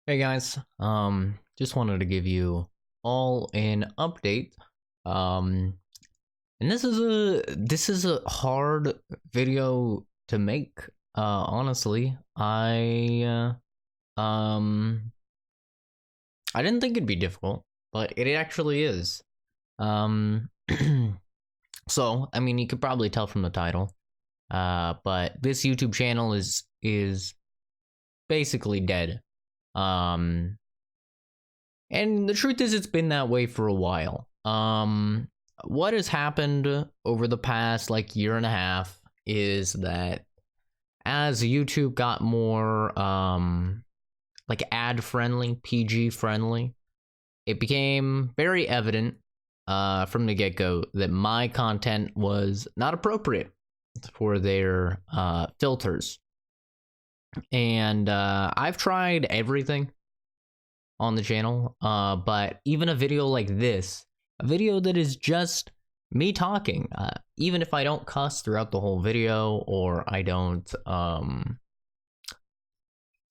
Hey guys, just wanted to give you all an update. Um, and this is a hard video to make. Honestly, I didn't think it'd be difficult, but it actually is. Um, so I mean, you could probably tell from the title. But this YouTube channel is basically dead. Um, And the truth is, it's been that way for a while. What has happened over the past like year and a half is that as YouTube got more like ad friendly, PG friendly, it became very evident from the get go that my content was not appropriate for their filters. And I've tried everything on the channel, but even a video like this, a video that is just me talking, even if I don't cuss throughout the whole video or I don't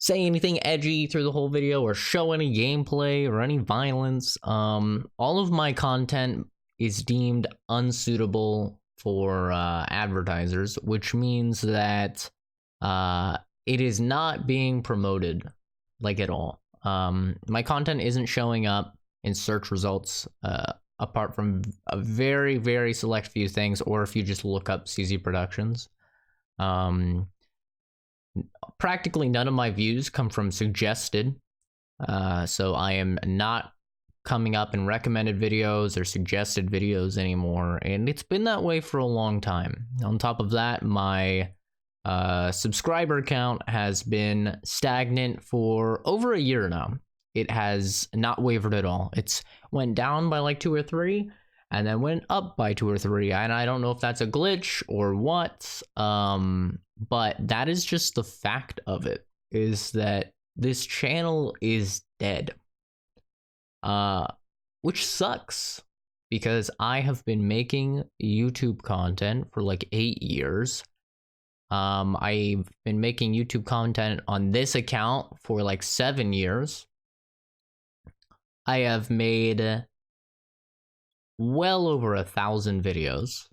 say anything edgy through the whole video or show any gameplay or any violence, all of my content is deemed unsuitable for advertisers, which means that it is not being promoted like at all. My content isn't showing up in search results apart from a very, very select few things, or if you just look up CZ Productions. Practically none of my views come from suggested, so I am not coming up in recommended videos or suggested videos anymore, and it's been that way for a long time. On top of that, my subscriber count has been stagnant for over a year now. It has not wavered at all. It's went down by like 2 or 3 and then went up by 2 or 3, and I don't know if that's a glitch or what, but that is just the fact of it, is that this channel is dead, which sucks because I have been making YouTube content for like 8 years. I've been making YouTube content on this account for like 7 years. I have made well over 1,000 videos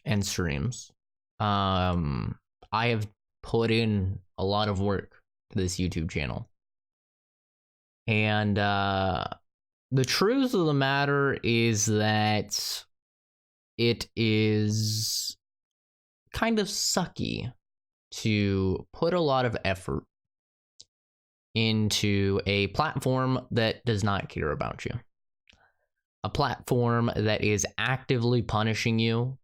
and streams. I have put in a lot of work to this YouTube channel. And the truth of the matter is that it is kind of sucky to put a lot of effort into a platform that does not care about you. A platform that is actively punishing you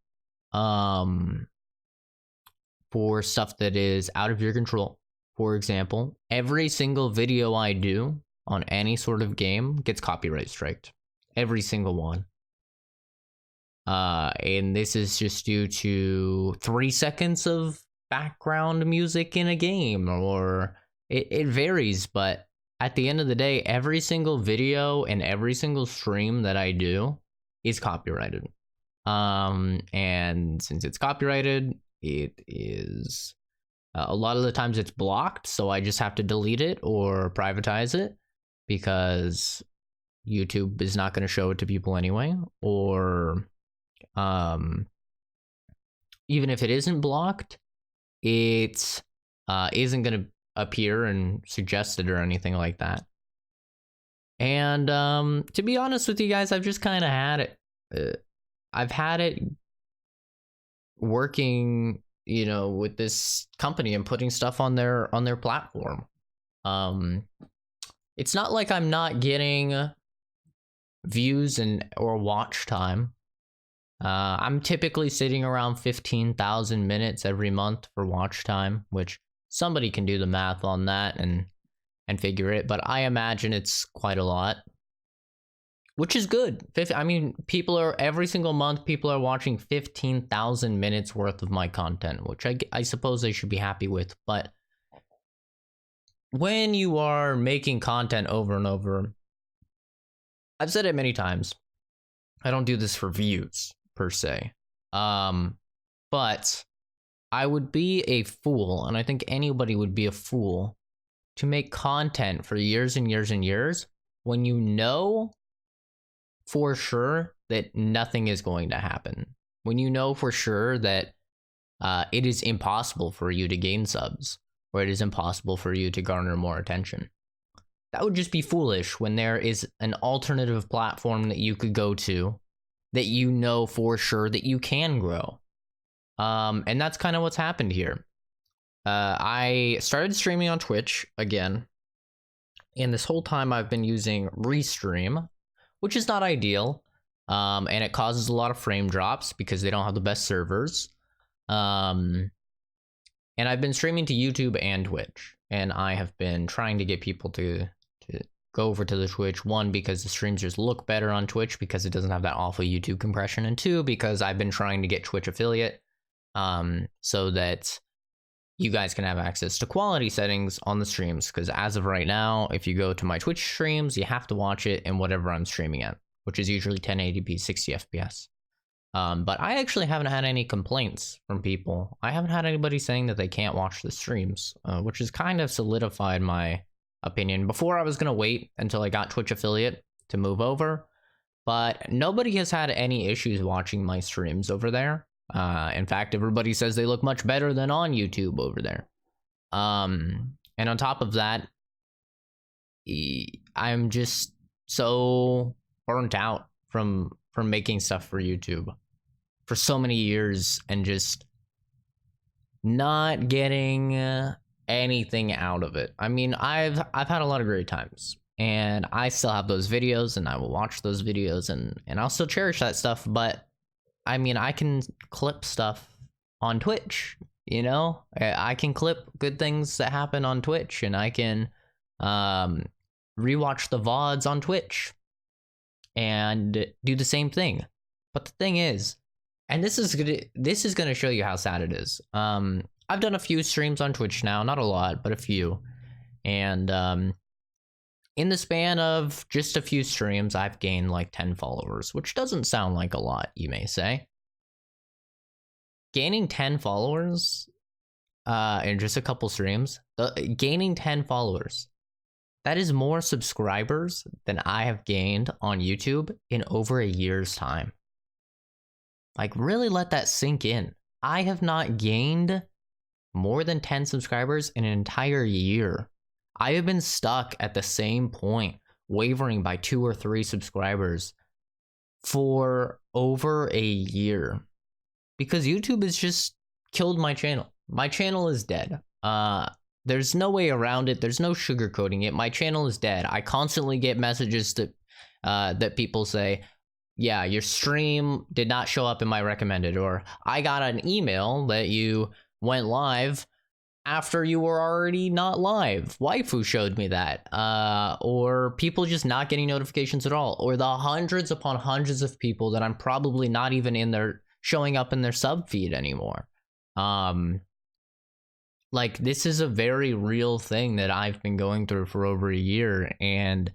for stuff that is out of your control. For example, every single video I do on any sort of game gets copyright striked. Every single one. And this is just due to 3 seconds of background music in a game, or it varies, but at the end of the day, every single video and every single stream that I do is copyrighted. And since it's copyrighted, it is a lot of the times it's blocked, so I just have to delete it or privatize it because YouTube is not going to show it to people anyway, or even if it isn't blocked, it isn't going to appear and suggested or anything like that. And to be honest with you guys, I've just kind of had it. I've had it working, you know, with this company and putting stuff on their platform. It's not like I'm not getting views or watch time. I'm typically sitting around 15,000 minutes every month for watch time, which somebody can do the math on that and figure it, but I imagine it's quite a lot, which is good. I mean, every single month, people are watching 15,000 minutes worth of my content, which I suppose they should be happy with. But when you are making content over and over, I've said it many times, I don't do this for views per se. But I would be a fool, and I think anybody would be a fool to make content for years and years and years when you know for sure that nothing is going to happen? When you know for sure that it is impossible for you to gain subs, or it is impossible for you to garner more attention. That would just be foolish when there is an alternative platform that you could go to that you know for sure that you can grow. And that's kind of what's happened here. I started streaming on Twitch again, and this whole time I've been using Restream, which is not ideal, and it causes a lot of frame drops because they don't have the best servers. And I've been streaming to YouTube and Twitch, and I have been trying to get people to go over to the Twitch. One, because the streams just look better on Twitch because it doesn't have that awful YouTube compression, and two, because I've been trying to get Twitch affiliate, so that you guys can have access to quality settings on the streams. Because as of right now, if you go to my Twitch streams, you have to watch it in whatever I'm streaming at, which is usually 1080p, 60 FPS. But I actually haven't had any complaints from people. I haven't had anybody saying that they can't watch the streams, which has kind of solidified my opinion. Before, I was going to wait until I got Twitch affiliate to move over, but nobody has had any issues watching my streams over there. In fact, everybody says they look much better than on YouTube over there. And on top of that, I'm just so burnt out from making stuff for YouTube for so many years and just not getting anything out of it. I mean, I've had a lot of great times, and I still have those videos, and I will watch those videos, and I'll still cherish that stuff. But I mean, I can clip stuff on Twitch, you know? I can clip good things that happen on Twitch, and I can rewatch the VODs on Twitch and do the same thing. But the thing is, and this is gonna show you how sad it is. I've done a few streams on Twitch now, not a lot, but a few. And in the span of just a few streams, I've gained like 10 followers, which doesn't sound like a lot, you may say. Gaining 10 followers in just a couple streams, gaining 10 followers, that is more subscribers than I have gained on YouTube in over a year's time. Like, really let that sink in. I have not gained more than 10 subscribers in an entire year. I have been stuck at the same point, wavering by 2 or 3 subscribers for over a year. Because YouTube has just killed my channel. My channel is dead. There's no way around it. There's no sugarcoating it. My channel is dead. I constantly get messages that people say, yeah, your stream did not show up in my recommended, or I got an email that you went live after you were already not live. Waifu showed me that. Or people just not getting notifications at all, or the hundreds upon hundreds of people that I'm probably not even in their showing up in their sub feed anymore. Like, this is a very real thing that I've been going through for over a year, and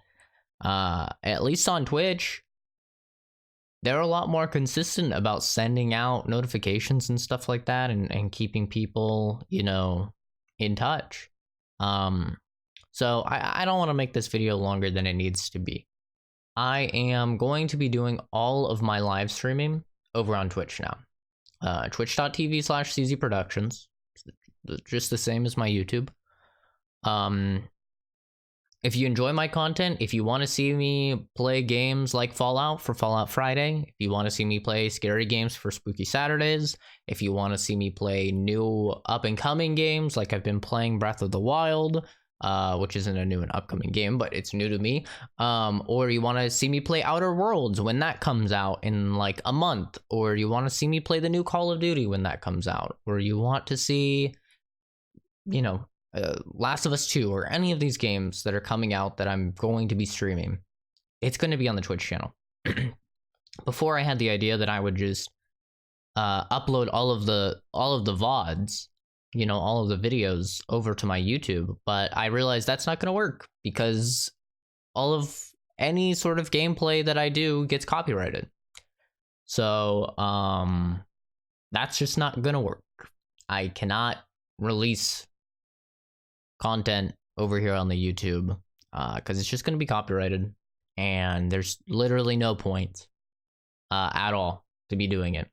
at least on Twitch, they're a lot more consistent about sending out notifications and stuff like that, and keeping people, you know, in touch. So I don't want to make this video longer than it needs to be. I am going to be doing all of my live streaming over on Twitch now. Twitch.tv/CZ Productions. Just the same as my YouTube. If you enjoy my content, if you want to see me play games like Fallout for Fallout Friday, if you want to see me play scary games for Spooky Saturdays, if you want to see me play new up-and-coming games, like I've been playing Breath of the Wild, which isn't a new and upcoming game, but it's new to me, or you want to see me play Outer Worlds when that comes out in like a month, or you want to see me play the new Call of Duty when that comes out, or you want to see, you know, Last of Us 2, or any of these games that are coming out that I'm going to be streaming, it's going to be on the Twitch channel. Before, I had the idea that I would just upload all of the VODs, you know, all of the videos over to my YouTube, but I realized that's not going to work because all of any sort of gameplay that I do gets copyrighted. So that's just not going to work. I cannot release content over here on the YouTube, because it's just going to be copyrighted, and there's literally no point at all to be doing it.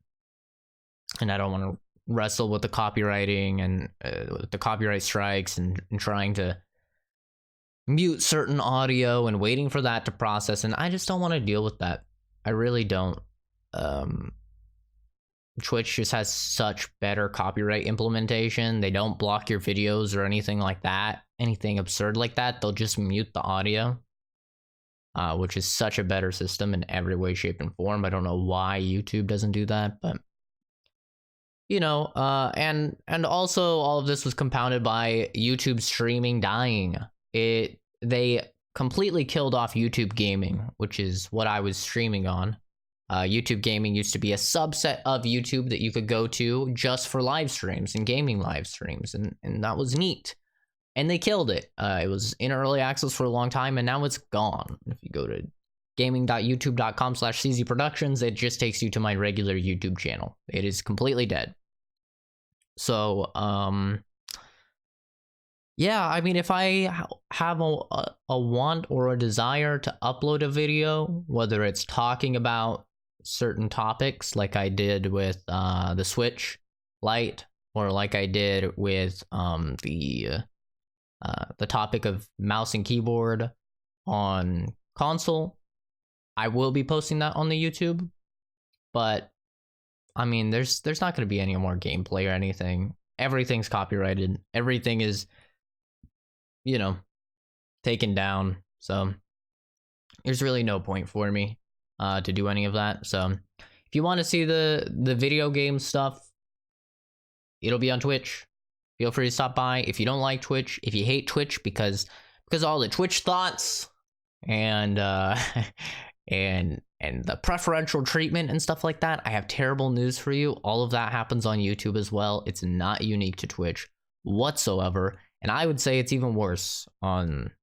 And I don't want to wrestle with the copywriting and with the copyright strikes and trying to mute certain audio and waiting for that to process. And I just don't want to deal with that. I really don't. Twitch just has such better copyright implementation. They don't block your videos or anything like that. Anything absurd like that, they'll just mute the audio, which is such a better system in every way, shape, and form. I don't know why YouTube doesn't do that, but you know, and also all of this was compounded by YouTube streaming dying. They completely killed off YouTube gaming, which is what I was streaming on. YouTube gaming used to be a subset of YouTube that you could go to just for live streams and gaming live streams, and that was neat. And they killed it. It was in early access for a long time, and now it's gone. If you go to gaming.youtube.com/czproductions, it just takes you to my regular YouTube channel. It is completely dead. So, yeah, I mean, if I have a want or a desire to upload a video, whether it's talking about certain topics like I did with the Switch Lite, or like I did with the topic of mouse and keyboard on console, I will be posting that on the YouTube. But I mean, there's not going to be any more gameplay or anything. Everything's copyrighted. Everything is, you know, taken down. So there's really no point for me to do any of that. So if you want to see the video game stuff, it'll be on Twitch. Feel free to stop by. If you don't like Twitch, if you hate Twitch because all the Twitch thoughts and and the preferential treatment and stuff like that, I have terrible news for you. All of that happens on YouTube as well. It's not unique to Twitch whatsoever, and I would say it's even worse on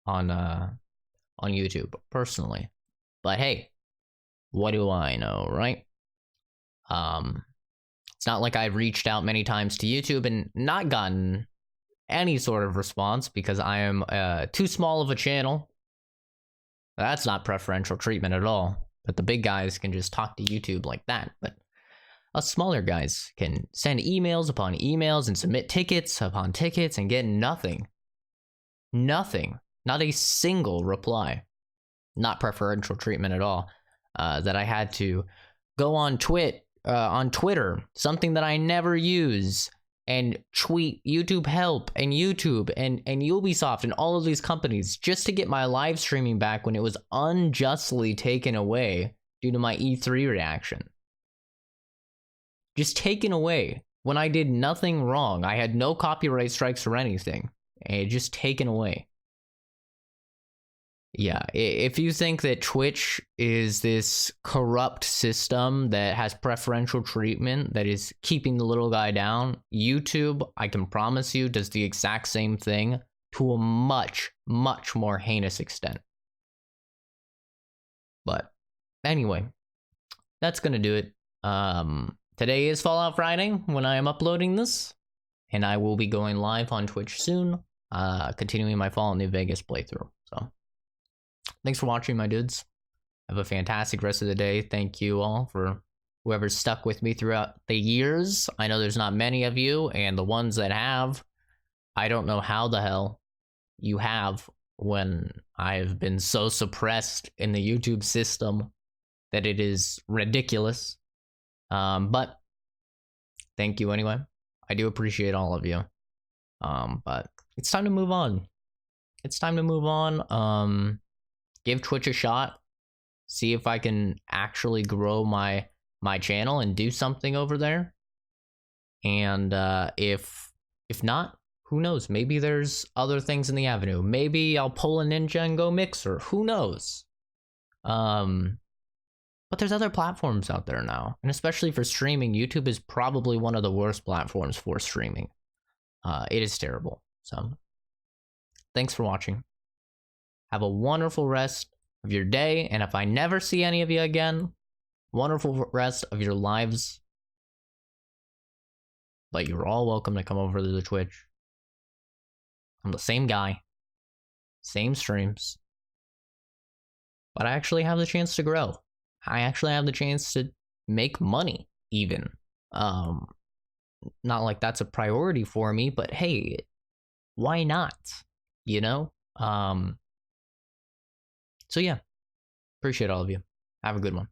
YouTube personally. But hey, what do I know, right? It's not like I've reached out many times to YouTube and not gotten any sort of response because I am too small of a channel. That's not preferential treatment at all. But the big guys can just talk to YouTube like that. But us smaller guys can send emails upon emails and submit tickets upon tickets and get nothing. Nothing. Not a single reply. Not preferential treatment at all. That I had to go on Twitter, something that I never use, and tweet YouTube help and YouTube and Ubisoft and all of these companies just to get my live streaming back when it was unjustly taken away due to my E3 reaction. Just taken away when I did nothing wrong. I had no copyright strikes or anything. And just taken away. Yeah, if you think that Twitch is this corrupt system that has preferential treatment that is keeping the little guy down, YouTube, I can promise you, does the exact same thing to a much, much more heinous extent. But anyway, that's going to do it. Today is Fallout Friday when I am uploading this, and I will be going live on Twitch soon, continuing my Fallout New Vegas playthrough. So thanks for watching, my dudes. Have a fantastic rest of the day. Thank you all for whoever's stuck with me throughout the years. I know there's not many of you, and the ones that have, I don't know how the hell you have when I've been so suppressed in the YouTube system that it is ridiculous. But thank you anyway. I do appreciate all of you. But it's time to move on. It's time to move on. Give Twitch a shot, see if I can actually grow my channel and do something over there. And if not, who knows? Maybe there's other things in the avenue. Maybe I'll pull a ninja and go Mixer. Who knows? But there's other platforms out there now, and especially for streaming, YouTube is probably one of the worst platforms for streaming. It is terrible. So, thanks for watching. Have a wonderful rest of your day, and if I never see any of you again, wonderful rest of your lives. But you're all welcome to come over to the Twitch. I'm the same guy, same streams, but I actually have the chance to grow. I actually have the chance to make money, even. Not like that's a priority for me, but hey, why not? You know? So yeah, appreciate all of you. Have a good one.